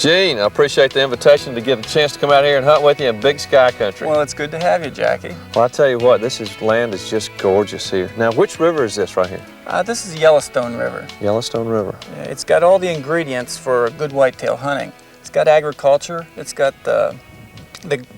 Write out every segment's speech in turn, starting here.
Gene, I appreciate the invitation to get a chance to come out here and hunt with you in Big Sky Country. Well, it's good to have you, Jackie. Well, I tell you what, land is just gorgeous here. Now, which river is this right here? This is Yellowstone River. Yellowstone River. Yeah, it's got all the ingredients for good whitetail hunting. It's got agriculture, it's got the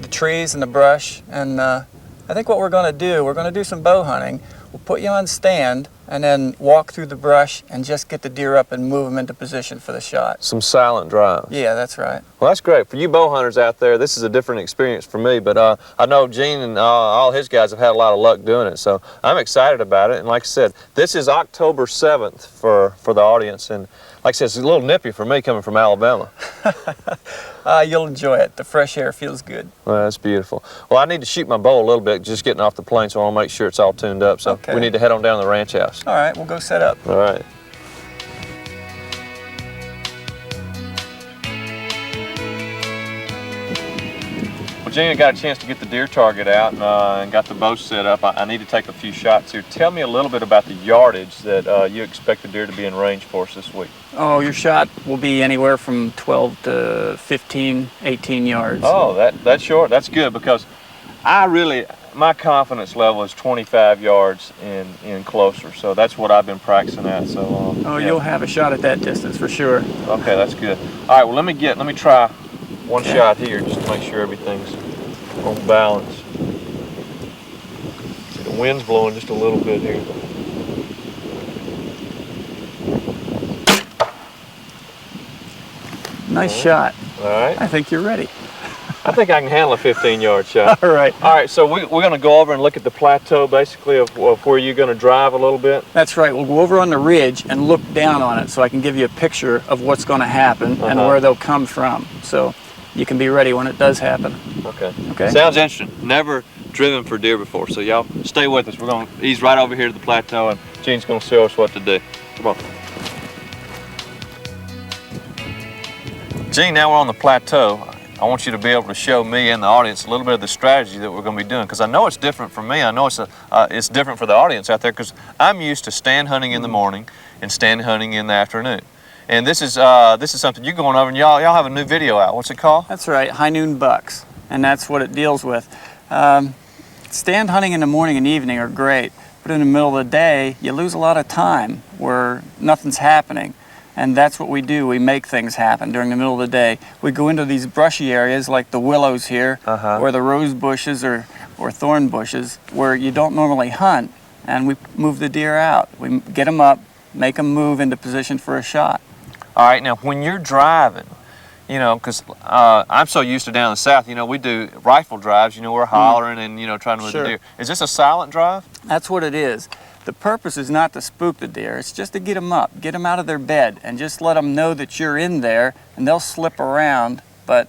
trees and the brush, and I think what we're going to do some bow hunting. We'll put you on stand and then walk through the brush and just get the deer up and move them into position for the shot. Some silent drives. Yeah, that's right. Well, that's great. For you bow hunters out there, this is a different experience for me, but I know Gene and all his guys have had a lot of luck doing it, so I'm excited about it. And like I said, this is October 7th for the audience, and like I said, it's a little nippy for me coming from Alabama. You'll enjoy it. The fresh air feels good. Well, that's beautiful. Well, I need to shoot my bow a little bit, just getting off the plane, so I want to make sure it's all tuned up. So okay. We need to head on down to the ranch house. All right, we'll go set up. All right. Well, Gene, I got a chance to get the deer target out and got the bow set up. I need to take a few shots here. Tell me a little bit about the yardage that you expect the deer to be in range for us this week. Oh, your shot will be anywhere from 12 to 15, 18 yards. Oh, that's short. That's good, because my confidence level is 25 yards in closer, so that's what I've been practicing at. So yeah. You'll have a shot at that distance for sure. Okay, that's good. All right, well, let me try one shot here just to make sure everything's on balance. See, the wind's blowing just a little bit here. Nice shot. All right. I think you're ready. I think I can handle a 15-yard shot. All right. All right, so we're going to go over and look at the plateau, basically, of where you're going to drive a little bit. That's right. We'll go over on the ridge and look down on it so I can give you a picture of what's going to happen and where they'll come from. So you can be ready when it does happen. Okay. Okay. Sounds interesting. Never driven for deer before, so y'all stay with us. We're going to ease right over here to the plateau, and Gene's going to show us what to do. Come on. Gene, now we're on the plateau. I want you to be able to show me and the audience a little bit of the strategy that we're going to be doing, because I know it's different for me. I know it's different for the audience out there, because I'm used to stand hunting in the morning and stand hunting in the afternoon. And this is something you're going over, and y'all have a new video out. What's it called? That's right, high noon bucks, and that's what it deals with. Stand hunting in the morning and evening are great, but in the middle of the day, you lose a lot of time where nothing's happening. And that's what we do. We make things happen during the middle of the day. We go into these brushy areas like the willows here, or the rose bushes or thorn bushes, where you don't normally hunt, and we move the deer out. We get them up, make them move into position for a shot. All right, now when you're driving, you know, because I'm so used to down in the south, you know, we do rifle drives, you know, we're hollering and, you know, trying to move the deer. Is this a silent drive? That's what it is. The purpose is not to spook the deer, it's just to get them up, get them out of their bed, and just let them know that you're in there, and they'll slip around, but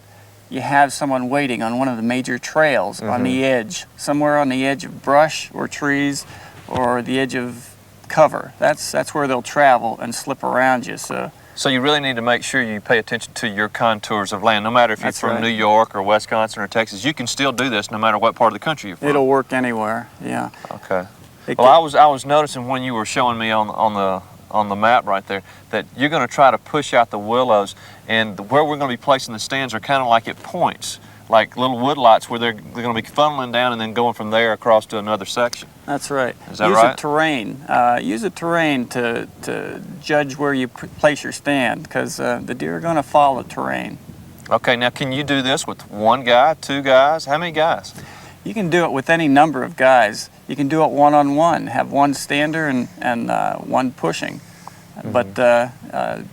you have someone waiting on one of the major trails on the edge, somewhere on the edge of brush or trees or the edge of cover. That's where they'll travel and slip around you. So you really need to make sure you pay attention to your contours of land. No matter if you're from New York or Wisconsin or Texas, you can still do this no matter what part of the country you're from. It'll work anywhere, yeah. Okay. Well, I was noticing when you were showing me on the map right there that you're going to try to push out the willows, and where we're going to be placing the stands are kind of like at points, like little woodlots where they're going to be funneling down and then going from there across to another section. That's right. Is that right? Use a terrain to judge where you place your stand, because the deer are going to follow terrain. Okay, now can you do this with one guy, two guys? How many guys? You can do it with any number of guys. You can do it one-on-one, have one stander and one pushing. But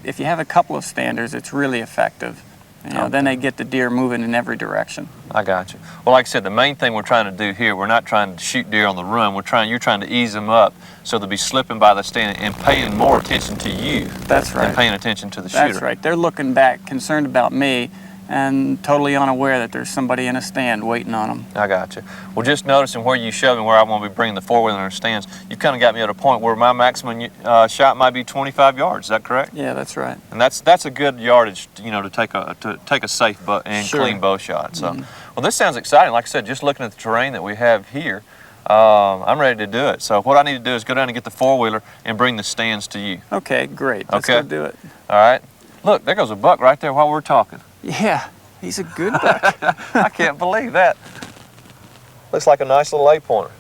if you have a couple of standers, it's really effective. You know, then they get the deer moving in every direction. I got you. Well, like I said, the main thing we're trying to do here, we're not trying to shoot deer on the run. You're trying to ease them up so they'll be slipping by the stand and paying more attention to you. That's right. Than paying attention to the shooter. That's right. They're looking back, concerned about me, and totally unaware that there's somebody in a stand waiting on them. I got you. Well, just noticing where you showed me where I want to be bringing the four-wheeler in our stands, you've kind of got me at a point where my maximum shot might be 25 yards. Is that correct? Yeah, that's right. And that's a good yardage, you know, to take a safe and clean bow shot. So, well, this sounds exciting. Like I said, just looking at the terrain that we have here, I'm ready to do it. So what I need to do is go down and get the four-wheeler and bring the stands to you. Okay, great. Let's go do it. All right. Look, there goes a buck right there while we're talking. Yeah, he's a good buck. I can't believe that. Looks like a nice little 8-pointer.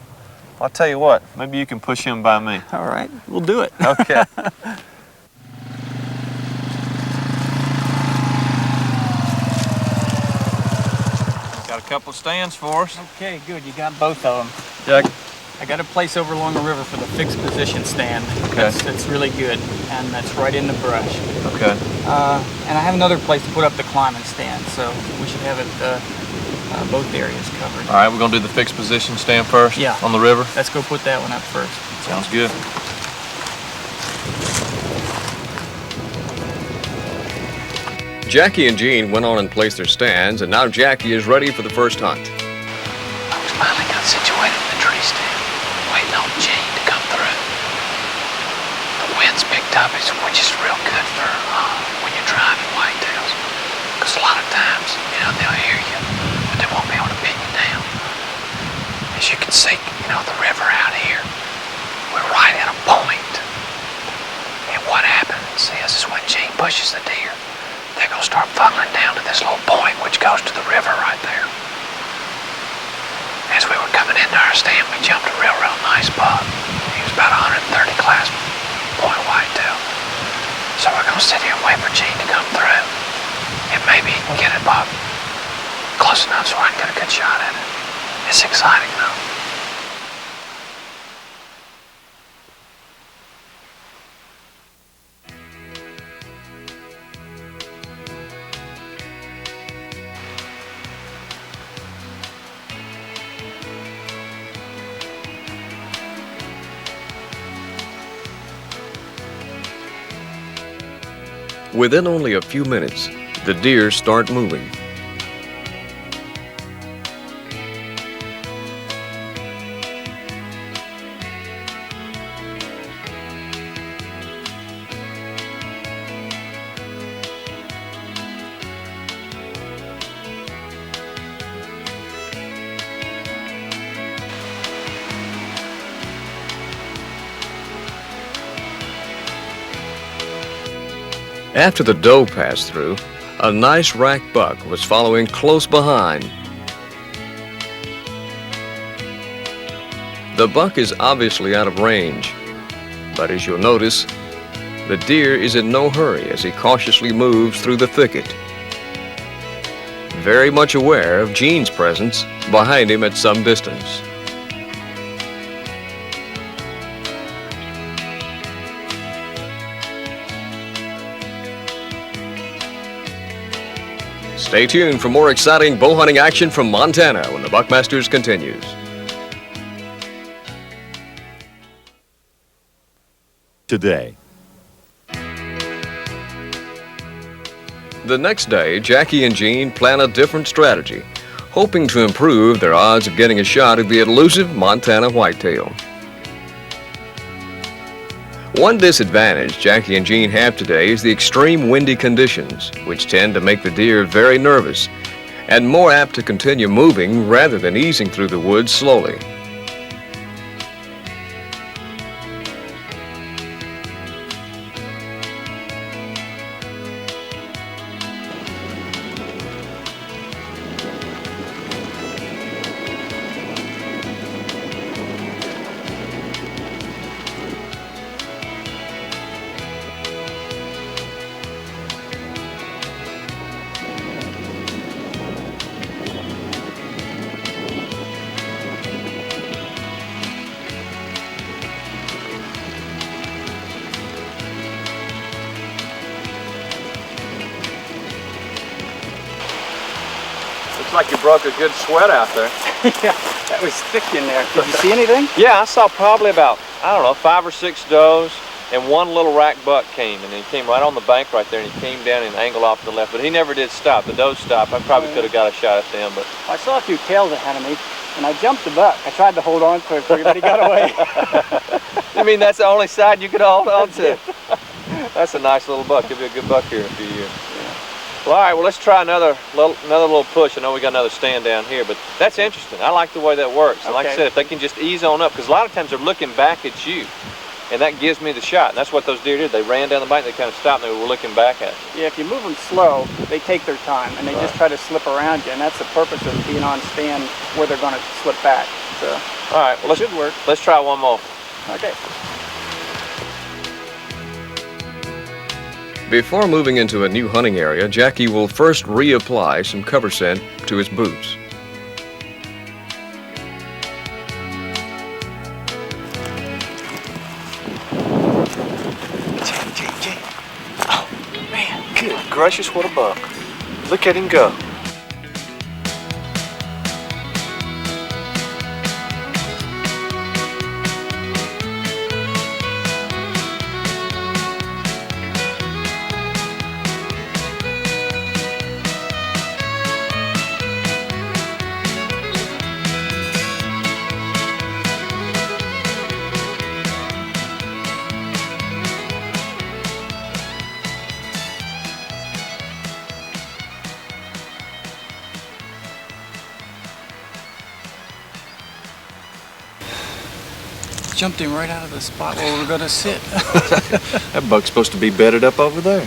I'll tell you what, maybe you can push him by me. All right, we'll do it. Okay. Got a couple of stands for us. Okay, good. You got both of them. Yeah. I got a place over along the river for the fixed position stand. Okay. That's really good, and that's right in the brush. Okay. And I have another place to put up the climbing stand, so we should have it both areas covered. All right, we're gonna do the fixed position stand first. Yeah. On the river. Let's go put that one up first. Sounds good. Jackie and Gene went on and placed their stands, and now Jackie is ready for the first hunt. Folks finally got situated in the tree stand, waiting on Gene to come through. The wind's picked up, which is real good for when you're driving whitetails. Because a lot of times, they'll hear you, but they won't be able to pin you down. As you can see, the river out here, we're right at a point. And what happens is when Gene pushes the deer, they're going to start funneling down to this little point which goes to the river right there. As we were coming into our stand, we jumped a real nice buck. He was about 130 class point whitetail. So we're going to sit here and wait for Gene to come through. And maybe he can get it buck close enough so I can get a good shot at it. It's exciting though. Within only a few minutes, the deer start moving. After the doe passed through, a nice rack buck was following close behind. The buck is obviously out of range, but as you'll notice, the deer is in no hurry as he cautiously moves through the thicket, very much aware of Gene's presence behind him at some distance. Stay tuned for more exciting bow hunting action from Montana when the Buckmasters continues. Today. The next day, Jackie and Gene plan a different strategy, hoping to improve their odds of getting a shot at the elusive Montana whitetail. One disadvantage Jackie and Gene have today is the extreme windy conditions, which tend to make the deer very nervous and more apt to continue moving rather than easing through the woods slowly. Looks like you broke a good sweat out there. Yeah, that was thick in there. Did you see anything? Yeah, I saw probably about, 5 or 6 does, and one little rack buck came, and he came right on the bank right there, and he came down and angled off to the left, but he never did stop. The does stopped. I probably could have got a shot at them, but... I saw a few tails ahead of me, and I jumped the buck. I tried to hold on to it, but he got away. You mean that's the only side you could hold on to? That's a nice little buck. He'll be a good buck here in a few years. Well, all right, well, let's try another little push. I know we got another stand down here, but that's interesting. I like the way that works. And like I Okay. said, if they can just ease on up, because a lot of times they're looking back at you. and that gives me the shot. And that's what those deer did. They ran down the bank, they kind of stopped, and they were looking back at you. Yeah, if you move them slow, they take their time, and they just try to slip around you, and that's the purpose of being on stand where they're going to slip back. So, all right, well, should work. Let's try one more. Okay. Before moving into a new hunting area, Jackie will first reapply some cover scent to his boots. Gene. Oh, man, good gracious, what a buck. Look at him go. Jumped him right out of the spot where we're going to sit. That buck's supposed to be bedded up over there.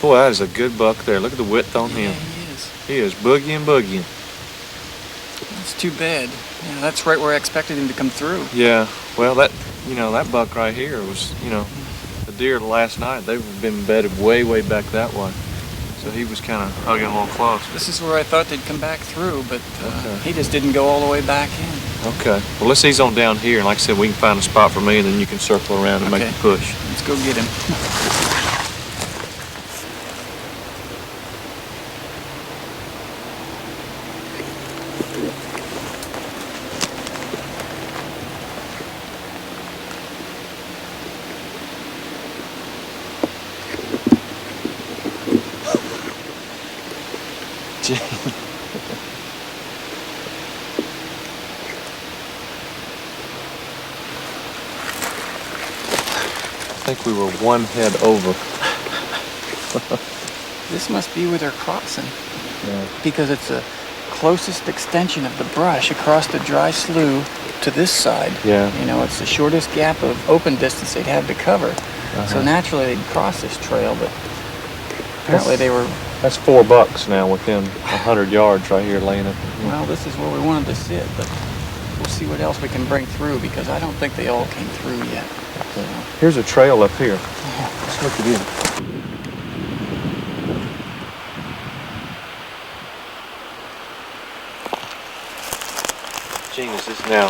Boy, that is a good buck there. Look at the width on him. Yeah, he is. He is boogieing. That's too bad. Yeah, that's right where I expected him to come through. Yeah, well, that buck right here was, the deer last night, they've been bedded way back that way. So he was kind of hugging a little close. This is where I thought they'd come back through, but he just didn't go all the way back in. Okay, well, let's ease on down here, and like I said, we can find a spot for me, and then you can circle around and make the push. Let's go get him. I think we were one head over. This must be where they're crossing. Yeah. Because it's the closest extension of the brush across the dry slough to this side. Yeah. It's the shortest gap of open distance they'd have to cover. So naturally they'd cross this trail, but apparently they were... That's 4 bucks now within 100 yards right here laying it. Well, this is where we wanted to sit, but we'll see what else we can bring through, because I don't think they all came through yet. Okay. Here's a trail up here. Let's look at it. Gene, is this now,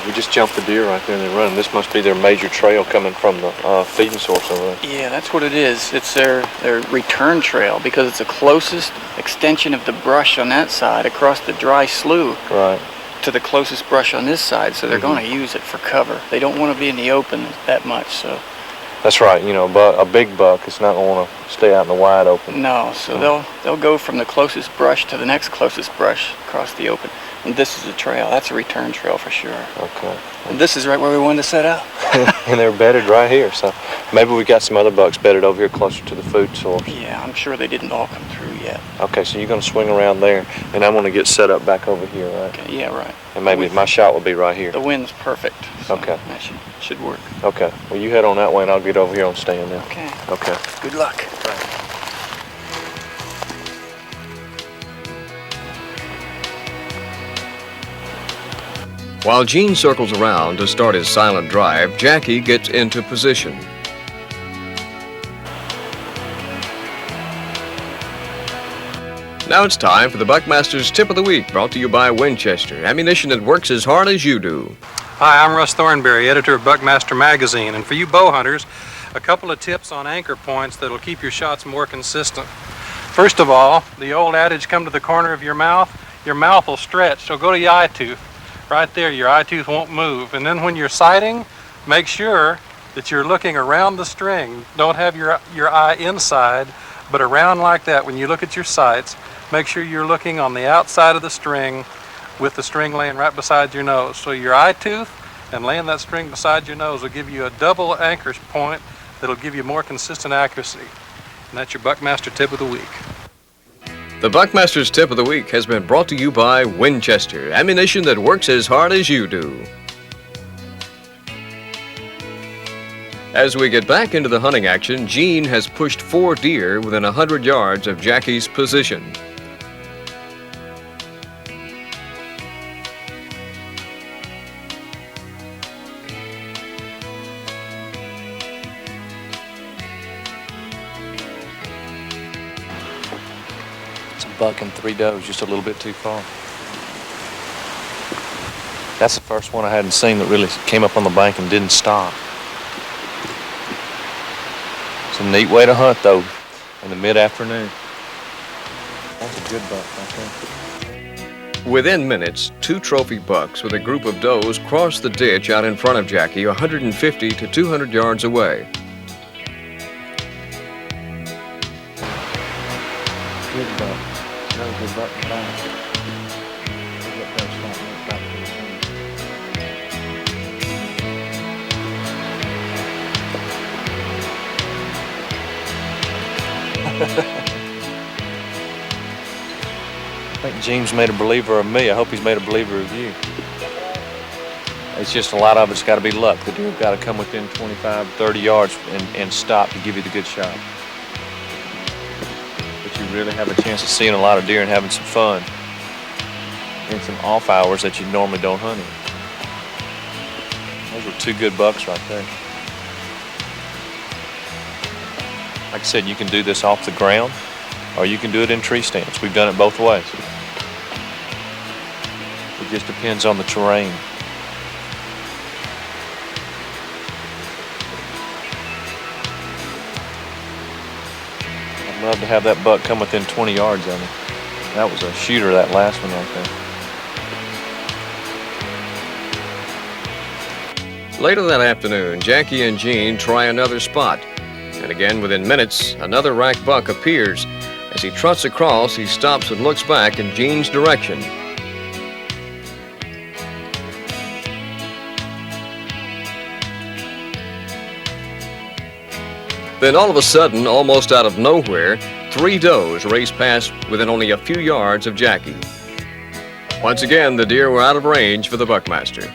we just jumped the deer right there and they're running. This must be their major trail coming from the feeding source over there. Yeah, that's what it is. It's their return trail, because it's the closest extension of the brush on that side across the dry slough. Right. To the closest brush on this side, so they're going to use it for cover. They don't want to be in the open that much, so. That's right, a big buck is not going to want to stay out in the wide open. No, so they'll go from the closest brush to the next closest brush across the open. And this is a trail. That's a return trail for sure. Okay. And this is right where we wanted to set up. And they're bedded right here, so maybe we got some other bucks bedded over here closer to the food source. Yeah, I'm sure they didn't all come through yet. Okay, so you're going to swing around there, and I'm going to get set up back over here, right? Okay, yeah, right. And maybe my shot will be right here. The wind's perfect. So okay. That should work. Okay. Well, you head on that way, and I'll get over here on stand now. Okay. Okay. Good luck. Right. While Gene circles around to start his silent drive, Jackie gets into position. Now it's time for the Buckmaster's Tip of the Week, brought to you by Winchester, ammunition that works as hard as you do. Hi, I'm Russ Thornberry, editor of Buckmaster magazine, and for you bow hunters, a couple of tips on anchor points that'll keep your shots more consistent. First of all, the old adage, come to the corner of your mouth will stretch, so go to your eye tooth. Right there, your eye tooth won't move. And then when you're sighting, make sure that you're looking around the string. Don't have your eye inside, but around like that. When you look at your sights, make sure you're looking on the outside of the string with the string laying right beside your nose. So your eye tooth and laying that string beside your nose will give you a double anchor point that'll give you more consistent accuracy. And that's your Buckmaster Tip of the Week. The Buckmaster's Tip of the Week has been brought to you by Winchester, ammunition that works as hard as you do. As we get back into the hunting action, Gene has pushed 4 deer within 100 yards of Jackie's position. It's a buck and 3 does, just a little bit too far. That's the first one I hadn't seen that really came up on the bank and didn't stop. It's a neat way to hunt, though, in the mid-afternoon. That's a good buck, I think. Within minutes, 2 trophy bucks with a group of does crossed the ditch out in front of Jackie, 150 to 200 yards away. Good buck. That was a good buck in time. I think Gene's made a believer of me. I hope he's made a believer of you. It's just a lot of it's got to be luck. The deer got to come within 25, 30 yards and stop to give you the good shot. But you really have a chance of seeing a lot of deer and having some fun in some off hours that you normally don't hunt in. Those were 2 good bucks right there. Like I said, you can do this off the ground or you can do it in tree stands. We've done it both ways. It just depends on the terrain. I'd love to have that buck come within 20 yards of me. That was a shooter, that last one right there. Later that afternoon, Jackie and Gene try another spot. And again, within minutes, another rack buck appears. As he trots across, he stops and looks back in Gene's direction. Then all of a sudden, almost out of nowhere, 3 does race past within only a few yards of Jackie. Once again, the deer were out of range for the Buckmaster.